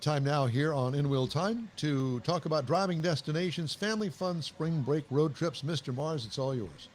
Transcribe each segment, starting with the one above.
Time now here on In Wheel Time to talk about driving destinations, family fun, spring break road trips. Mr. Mars, it's all yours.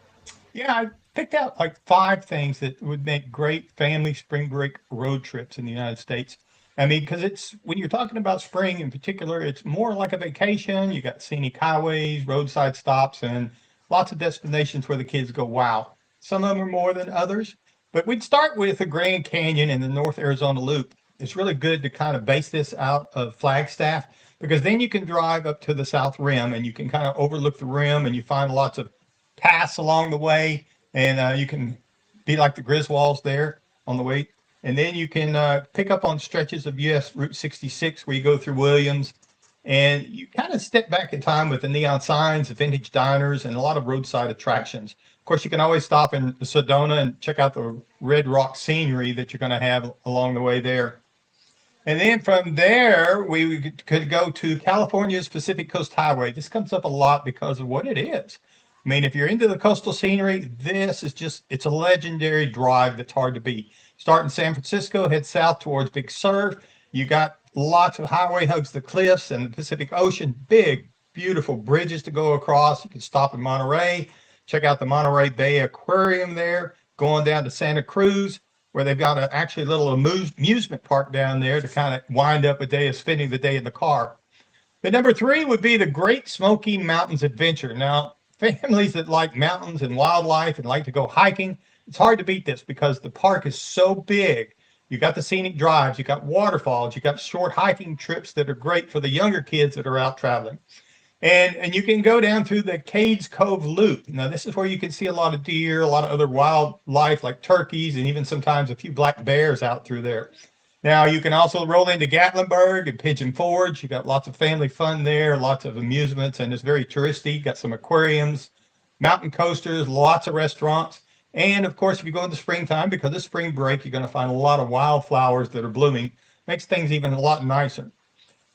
Yeah, I picked out like five things that would make great family spring break road trips in the United States. I mean, because it's when you're talking about spring in particular, it's more like a vacation. You got scenic highways, roadside stops, and lots of destinations where the kids go, wow. Some of them are more than others, but we'd start with the Grand Canyon in the North Arizona Loop. It's really good to kind of base this out of Flagstaff because then you can drive up to the South Rim and you can kind of overlook the rim and you find lots of pass along the way, and you can be like the Griswolds there on the way. And then you can pick up on stretches of US Route 66 where you go through Williams, and you kind of step back in time with the neon signs, the vintage diners, and a lot of roadside attractions. Of course, you can always stop in Sedona and check out the red rock scenery that you're going to have along the way there. And then from there, we could go to California's Pacific Coast Highway. This comes up a lot because of what it is. I mean, if you're into the coastal scenery, this is just, it's a legendary drive that's hard to beat. Start in San Francisco, head south towards Big Sur. You got lots of highway hugs the cliffs and the Pacific Ocean, big, beautiful bridges to go across. You can stop in Monterey, check out the Monterey Bay Aquarium there, going down to Santa Cruz, where they've got actually a little amusement park down there to kind of wind up a day of spending the day in the car. But number three would be the Great Smoky Mountains Adventure. Now, families that like mountains and wildlife and like to go hiking, it's hard to beat this because the park is so big. You got the scenic drives, you got waterfalls, you got short hiking trips that are great for the younger kids that are out traveling. And you can go down through the Cades Cove Loop. Now, this is where you can see a lot of deer, a lot of other wildlife like turkeys, and even sometimes a few black bears out through there. Now, you can also roll into Gatlinburg and Pigeon Forge. You got lots of family fun there, lots of amusements, and it's very touristy. Got some aquariums, mountain coasters, lots of restaurants. And of course, if you go in the springtime, because it's spring break, you're going to find a lot of wildflowers that are blooming. Makes things even a lot nicer.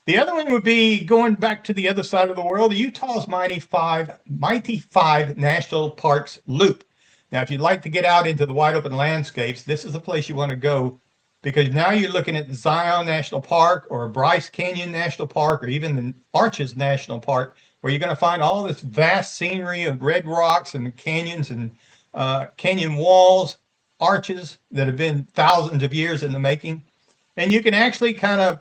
The other one would be going back to the other side of the world, Utah's Mighty Five National Parks Loop. Now, if you'd like to get out into the wide open landscapes, this is the place you want to go because now you're looking at Zion National Park or Bryce Canyon National Park or even the Arches National Park, where you're going to find all this vast scenery of red rocks and canyons and canyon walls, arches that have been thousands of years in the making. And you can actually kind of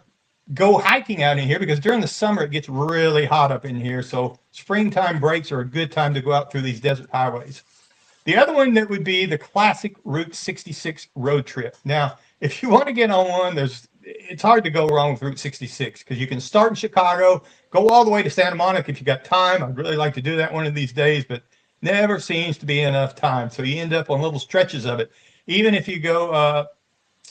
go hiking out in here because during the summer it gets really hot up in here. So springtime breaks are a good time to go out through these desert highways. The other one that would be the classic Route 66 road trip. Now, if you want to get on one, it's hard to go wrong with Route 66 because you can start in Chicago, go all the way to Santa Monica if you got time. I'd really like to do that one of these days, but never seems to be enough time. So you end up on little stretches of it. Even if you go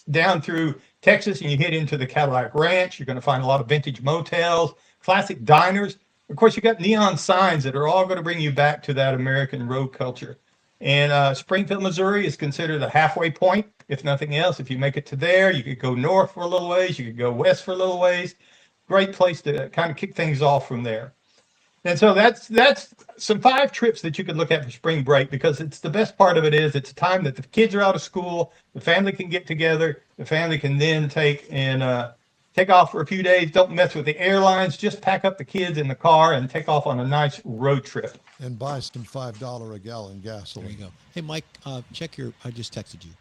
down through Texas and you hit into the Cadillac Ranch, you're going to find a lot of vintage motels, classic diners. Of course, you got neon signs that are all going to bring you back to that American road culture. And Springfield, Missouri is considered a halfway point, if nothing else. If you make it to there, you could go north for a little ways, you could go west for a little ways. Great place to kind of kick things off from there. And so that's some five trips that you could look at for spring break because it's the best part of it is it's a time that the kids are out of school, the family can get together, the family can then take off for a few days. Don't mess with the airlines. Just pack up the kids in the car and take off on a nice road trip. And buy some $5 a gallon There you gasoline. go. Hey, Mike, check your. I just texted you.